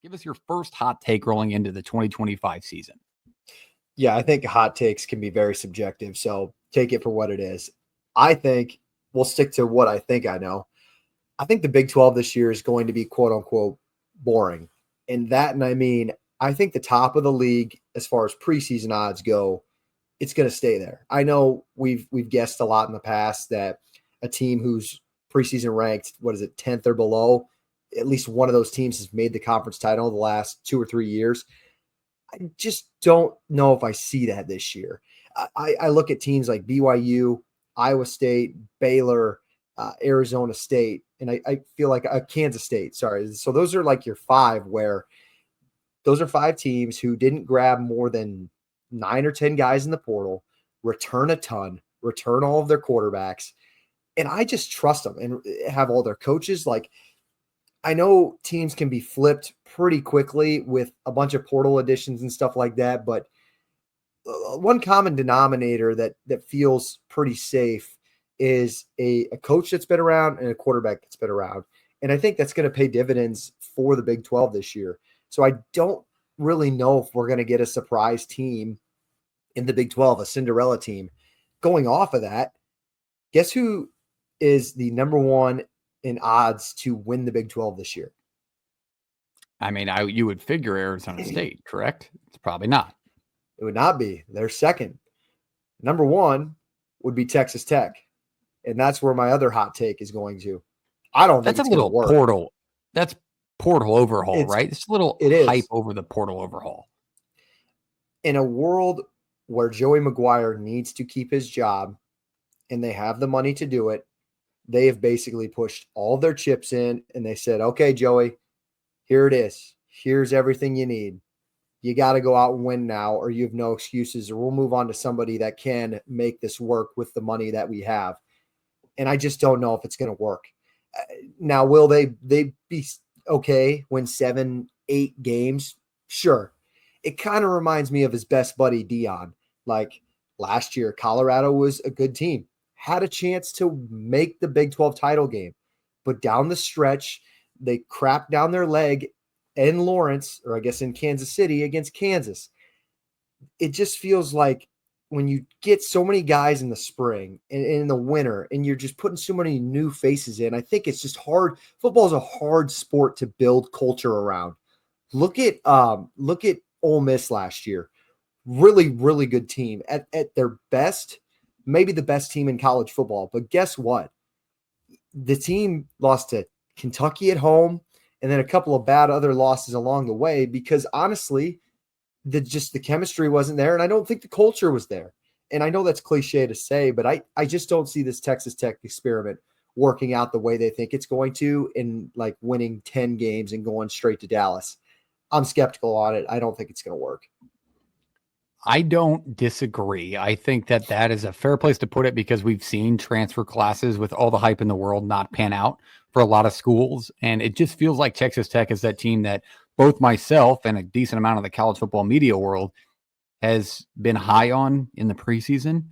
Give us your first hot take rolling into the 2025 season. Yeah, I think hot takes can be very subjective, so take it for what it is. I think we'll stick to what I think I know. I think the Big 12 this year is going to be quote unquote boring. And I mean, I think the top of the league as far as preseason odds go, it's going to stay there. I know we've guessed a lot in the past that a team who's preseason ranked, 10th or below, at least one of those teams has made the conference title the last 2 or 3 years. I just don't know if I see that this year. I look at teams like BYU, Iowa State, Baylor, Arizona State, and I feel like Kansas State. Sorry. So those are like your five, where those are five teams who didn't grab more than 9 or 10 guys in the portal, return a ton, return all of their quarterbacks. And I just trust them and have all their coaches. Like, I know teams can be flipped pretty quickly with a bunch of portal additions and stuff like that, but one common denominator that feels pretty safe is a coach that's been around and a quarterback that's been around. And I think that's going to pay dividends for the Big 12 this year. So I don't really know if we're going to get a surprise team in the Big 12, a Cinderella team. Going off of that, guess who is the number one in odds to win the Big 12 this year? I mean, you would figure Arizona State, correct? It's probably not. It would not be. They're second. Number one would be Texas Tech. And that's where my other hot take is going to. I don't think that's a little portal. That's portal overhaul, right? It's a little hype over the portal overhaul. In a world where Joey McGuire needs to keep his job and they have the money to do it, they have basically pushed all their chips in and they said, okay, Joey, here it is. Here's everything you need. You got to go out and win now, or you have no excuses, or we'll move on to somebody that can make this work with the money that we have. And I just don't know if it's going to work. Now, will they be okay, win 7-8 games? Sure. It kind of reminds me of his best buddy, Dion. Like last year, Colorado was a good team, had a chance to make the Big 12 title game, but down the stretch, they crapped down their leg in Lawrence, or I guess in Kansas City against Kansas. It just feels like when you get so many guys in the spring and in the winter, and you're just putting so many new faces in, I think it's just hard. Football is a hard sport to build culture around. Look at Ole Miss last year. Really, really good team at their best, maybe the best team in college football. But guess what? The team lost to Kentucky at home, and then a couple of bad other losses along the way because honestly, the chemistry wasn't there, and I don't think the culture was there. And I know that's cliche to say, but I just don't see this Texas Tech experiment working out the way they think it's going to, in like winning 10 games and going straight to Dallas. I'm skeptical on it. I don't think it's going to work. I don't disagree. I think that is a fair place to put it because we've seen transfer classes with all the hype in the world not pan out for a lot of schools. And it just feels like Texas Tech is that team that both myself and a decent amount of the college football media world has been high on in the preseason.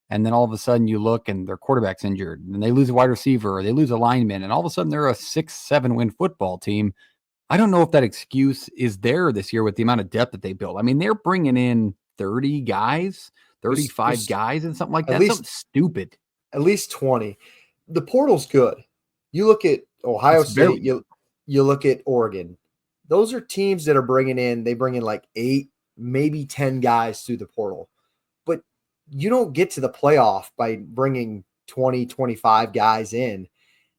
And then all of a sudden you look and their quarterback's injured and they lose a wide receiver or they lose a lineman. And all of a sudden they're a 6-7 win football team. I don't know if that excuse is there this year with the amount of depth that they built. I mean, they're bringing in 30 guys, 35 guys and something like that. Something stupid. At least 20. The portal's good. You look at Ohio State, you look at Oregon. Those are teams that are bring in like 8, maybe 10 guys through the portal. But you don't get to the playoff by bringing 20, 25 guys in.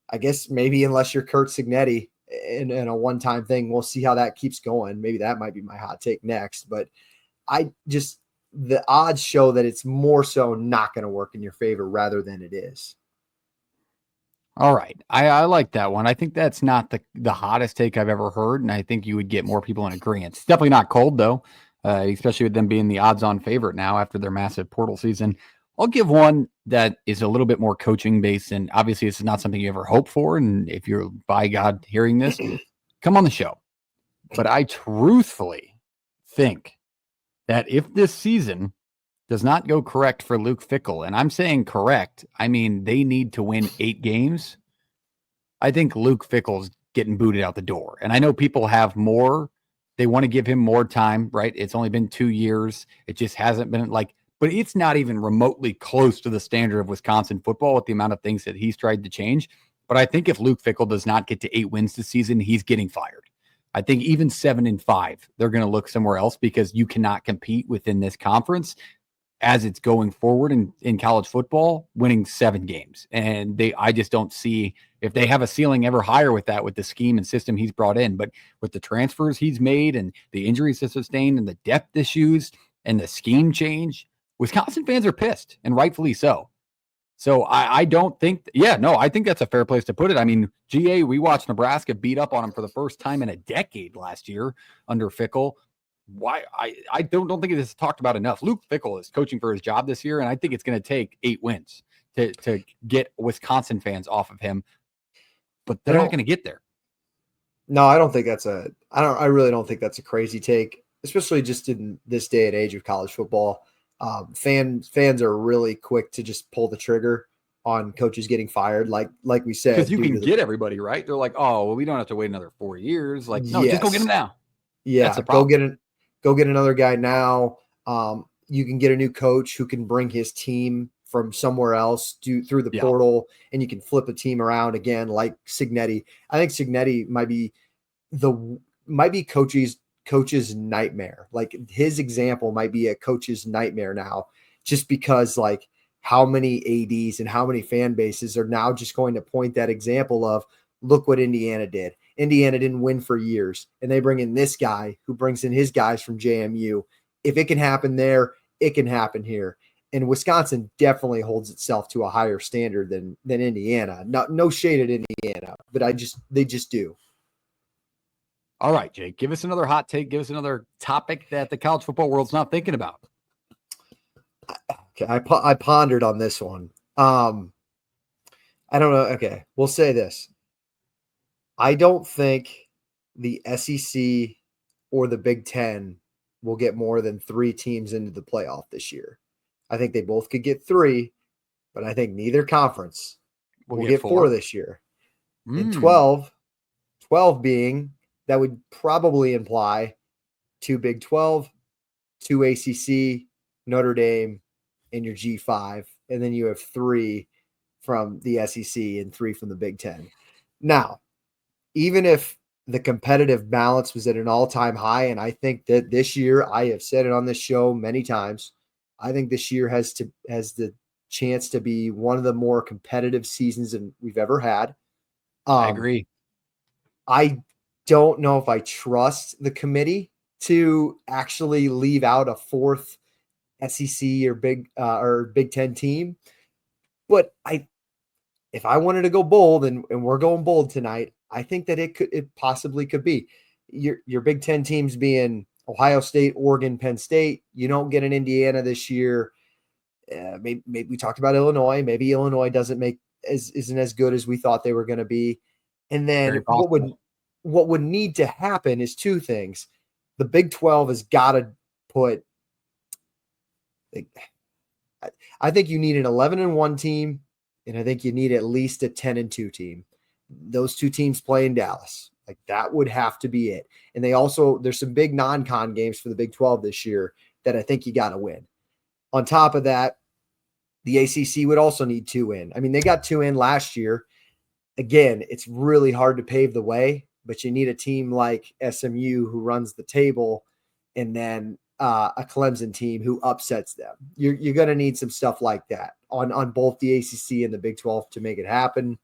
I guess maybe unless you're Kurt Signetti in a one-time thing. We'll see how that keeps going. Maybe that might be my hot take next. But the odds show that it's more so not going to work in your favor rather than it is. All right. I like that one. I think that's not the hottest take I've ever heard, and I think you would get more people in agreement. It's definitely not cold, though, especially with them being the odds-on favorite now after their massive portal season. I'll give one that is a little bit more coaching-based, and obviously this is not something you ever hope for, and if you're, by God, hearing this, come on the show. But I truthfully think that if this season does not go correct for Luke Fickell, and I'm saying correct, I mean they need to win 8 games, I think Luke Fickell's getting booted out the door. And I know people have more They want to give him more time, right? It's only been 2 years. It just hasn't been like, but it's not even remotely close to the standard of Wisconsin football with the amount of things that he's tried to change. But I think if Luke Fickell does not get to 8 wins this season, he's getting fired. I think even 7-5, they're going to look somewhere else because you cannot compete within this conference as it's going forward in college football, winning 7 games. And I just don't see if they have a ceiling ever higher with that, with the scheme and system he's brought in. But with the transfers he's made and the injuries he's sustained and the depth issues and the scheme change, Wisconsin fans are pissed, and rightfully so. So I don't think, I think that's a fair place to put it. I mean, GA, we watched Nebraska beat up on them for the first time in a decade last year under Fickell. Why I don't think it is talked about enough. Luke Fickell is coaching for his job this year, and I think it's going to take 8 wins to get Wisconsin fans off of him. But they're not going to get there. No, I don't think I really don't think that's a crazy take, especially just in this day and age of college football. Fans are really quick to just pull the trigger on coaches getting fired, like we said, because you can get everybody right. They're like, oh, well, we don't have to wait another 4 years. Like, no, yes. Just go get them now. Yeah, that's the problem. Go get another guy now. You can get a new coach who can bring his team from somewhere else through the portal, and you can flip a team around again, like Cignetti. I think Cignetti might be coach's nightmare. Like his example might be a coach's nightmare now, just because like how many ADs and how many fan bases are now just going to point that example of, look what Indiana did. Indiana didn't win for years, and they bring in this guy who brings in his guys from JMU. If it can happen there, it can happen here. And Wisconsin definitely holds itself to a higher standard than Indiana. No shade at Indiana, but they just do. All right, Jake, give us another hot take. Give us another topic that the college football world's not thinking about. Okay, I pondered on this one. I don't know. Okay, we'll say this. I don't think the SEC or the Big Ten will get more than 3 teams into the playoff this year. I think they both could get 3, but I think neither conference will get 4 this year. And 12 being, that would probably imply 2 Big 12, 2 ACC, Notre Dame, and your G5. And then you have 3 from the SEC and 3 from the Big Ten. Now, even if the competitive balance was at an all-time high, and I think that this year, I have said it on this show many times, I think this year has the chance to be one of the more competitive seasons we've ever had. I agree. I don't know if I trust the committee to actually leave out a 4th SEC or Big Ten team, but if I wanted to go bold, and we're going bold tonight, I think that it possibly could be your Big Ten teams being Ohio State, Oregon, Penn State. You don't get an Indiana this year. Maybe we talked about Illinois. Maybe Illinois isn't as good as we thought they were going to be. And then what would need to happen is 2 things. The Big 12 has got to put. I think you need an 11-1 team, and I think you need at least a 10-2 team. Those 2 teams play in Dallas. Like that would have to be it. And there's some big non-con games for the Big 12 this year that I think you got to win. On top of that, the ACC would also need 2 in. I mean, they got 2 in last year. Again, it's really hard to pave the way, but you need a team like SMU who runs the table, and then a Clemson team who upsets them. You're going to need some stuff like that on both the ACC and the Big 12 to make it happen.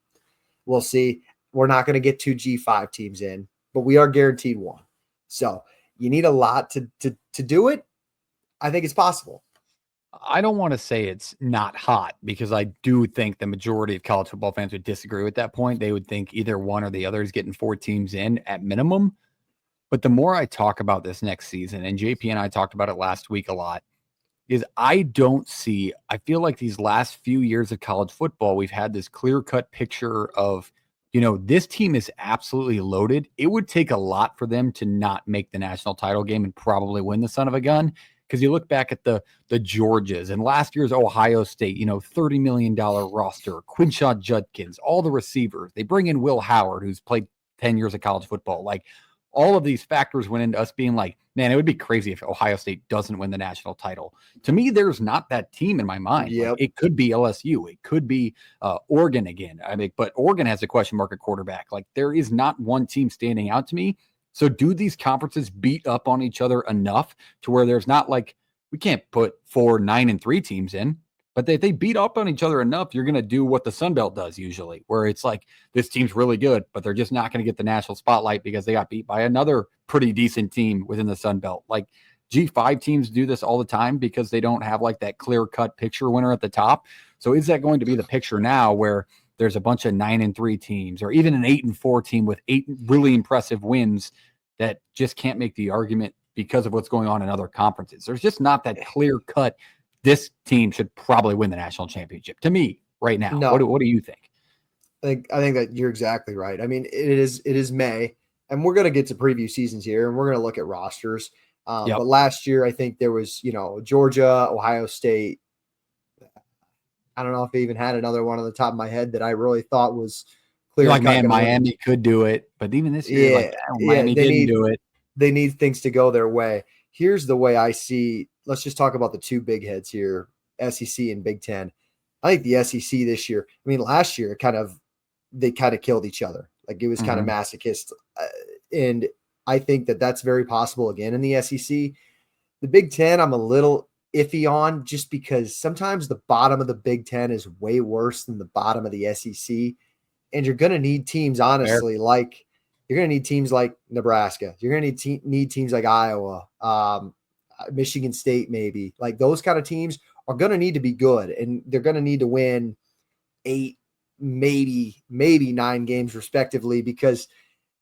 We'll see. We're not going to get 2 G5 teams in, but we are guaranteed 1. So you need a lot to do it. I think it's possible. I don't want to say it's not hot, because I do think the majority of college football fans would disagree with that point. They would think either one or the other is getting 4 teams in at minimum. But the more I talk about this next season, and JP and I talked about it last week a lot, is I feel like these last few years of college football, we've had this clear-cut picture of, this team is absolutely loaded. It would take a lot for them to not make the national title game and probably win the son of a gun. Because you look back at the Georgias and last year's Ohio State, $30 million roster, Quinshaw Judkins, all the receivers. They bring in Will Howard, who's played 10 years of college football. Like, all of these factors went into us being like, man, it would be crazy if Ohio State doesn't win the national title. To me, there's not that team in my mind. Like, Yep. it could be LSU. It could be Oregon again. I mean, but Oregon has a question mark at quarterback. Like, there is not one team standing out to me. So do these conferences beat up on each other enough to where there's not like, we can't put 4 9-3 teams in, but if they beat up on each other enough, you're going to do what the Sun Belt does usually, where it's like, this team's really good, but they're just not going to get the national spotlight because they got beat by another pretty decent team within the Sun Belt. Like, G5 teams do this all the time because they don't have like that clear cut picture winner at the top. So is that going to be the picture now where there's a bunch of 9-3 teams, or even an 8-4 team with 8 really impressive wins that just can't make the argument because of what's going on in other conferences? There's just not that clear cut. This team should probably win the national championship to me right now. No. What do you think? I think that you're exactly right. I mean, it is May, and we're going to get to preview seasons here, and we're going to look at rosters. Yep. But last year, I think there was, Georgia, Ohio State. I don't know if I even had another one on the top of my head that I really thought was clear. Like, man, Miami could do it, but even this year, Miami didn't do it. They need things to go their way. Here's the way I see. Let's just talk about the two big heads here, SEC and Big Ten. I think the SEC this year, I mean, last year, they kind of killed each other. Like, it was kind of masochist. And I think that that's very possible again in the SEC. The Big Ten, I'm a little iffy on, just because sometimes the bottom of the Big Ten is way worse than the bottom of the SEC. And you're going to need teams, honestly, like you're going to need teams like Nebraska. You're going to need teams like Iowa, Michigan State, maybe. Like, those kind of teams are going to need to be good, and they're going to need to win 8, maybe 9 games respectively, because,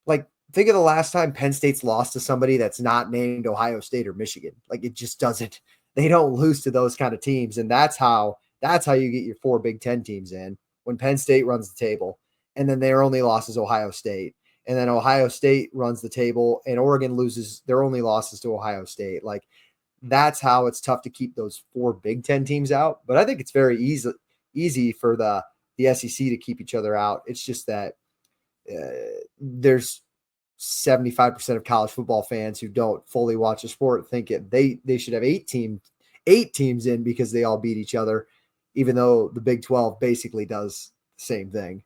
like, think of the last time Penn State's lost to somebody that's not named Ohio State or Michigan. Like, it just doesn't. They don't lose to those kind of teams, and that's how you get your 4 Big Ten teams in, when Penn State runs the table, and then their only loss is Ohio State. And then Ohio State runs the table, and Oregon loses their only losses to Ohio State. Like, that's how it's tough to keep those 4 Big Ten teams out. But I think it's very easy for the SEC to keep each other out. It's just that there's 75% of college football fans who don't fully watch the sport think they should have 8 teams in because they all beat each other, even though the Big 12 basically does the same thing.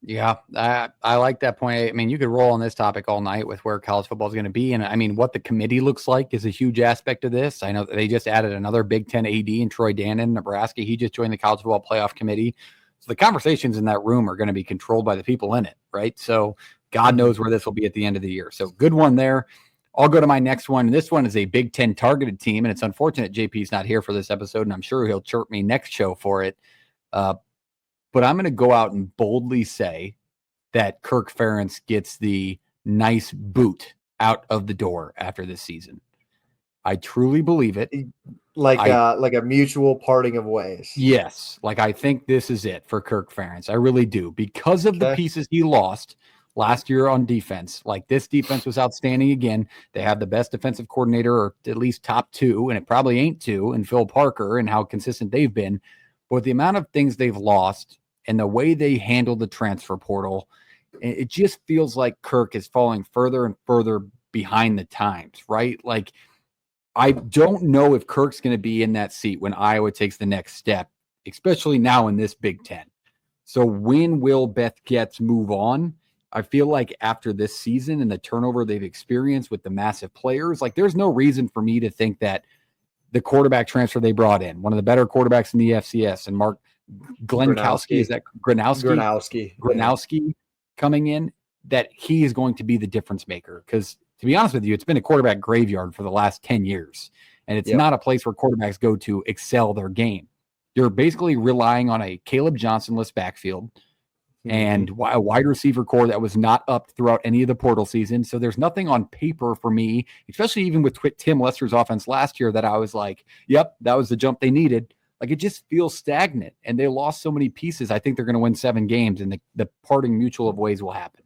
Yeah, I like that point. I mean, you could roll on this topic all night with where college football is going to be. And I mean, what the committee looks like is a huge aspect of this. I know that they just added another Big Ten AD in Troy Dannon, Nebraska. He just joined the college football playoff committee. So the conversations in that room are going to be controlled by the people in it, right? So God knows where this will be at the end of the year. So good one there. I'll go to my next one. This one is a Big Ten targeted team, and it's unfortunate JP's not here for this episode, and I'm sure he'll chirp me next show for it. But I'm going to go out and boldly say that Kirk Ferentz gets the nice boot out of the door after this season. I truly believe it. Like a mutual parting of ways. Yes. Like, I think this is it for Kirk Ferentz. I really do. Because of the pieces he lost last year on defense. Like, this defense was outstanding again. They have the best defensive coordinator, or at least top 2, and it probably ain't 2, in Phil Parker and how consistent they've been. But with the amount of things they've lost and the way they handle the transfer portal, it just feels like Kirk is falling further and further behind the times, right? Like, I don't know if Kirk's going to be in that seat when Iowa takes the next step, especially now in this Big Ten. So when will Beth Getz move on? I feel like after this season and the turnover they've experienced with the massive players, like, there's no reason for me to think that the quarterback transfer they brought in, one of the better quarterbacks in the FCS, and Mark Glenkowski, is that Gronowski coming in, that he is going to be the difference maker. Because, to be honest with you, it's been a quarterback graveyard for the last 10 years. And it's not a place where quarterbacks go to excel their game. You're basically relying on a Caleb Johnson-less backfield and a wide receiver core that was not up throughout any of the portal season. So there's nothing on paper for me, especially even with Tim Lester's offense last year, that I was like, yep, that was the jump they needed. Like, it just feels stagnant, and they lost so many pieces. I think they're going to win 7 games, and the parting mutual of ways will happen.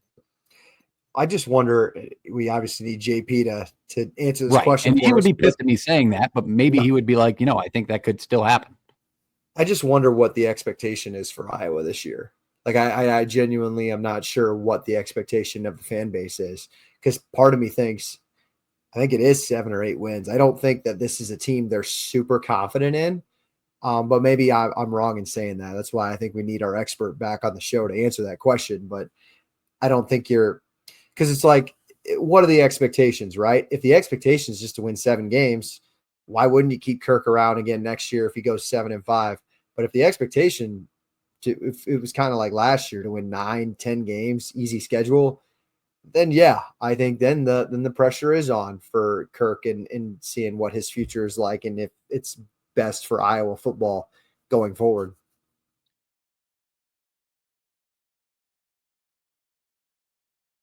I just wonder, we obviously need JP to answer this question. And he would be pissed at me saying that, but maybe he would be like, I think that could still happen. I just wonder what the expectation is for Iowa this year. Like I genuinely am not sure what the expectation of the fan base is, because part of me thinks I think it is 7 or 8 wins. I don't think that this is a team they're super confident in. But maybe I'm wrong in saying that. That's why I think we need our expert back on the show to answer that question. But I don't think because it's like, what are the expectations, right? If the expectation is just to win 7 games, why wouldn't you keep Kirk around again next year if he goes 7-5? But if the expectation if it was kind of like last year to win 9, 10 games, easy schedule, then yeah, I think then the pressure is on for Kirk and seeing what his future is like and if it's best for Iowa football going forward.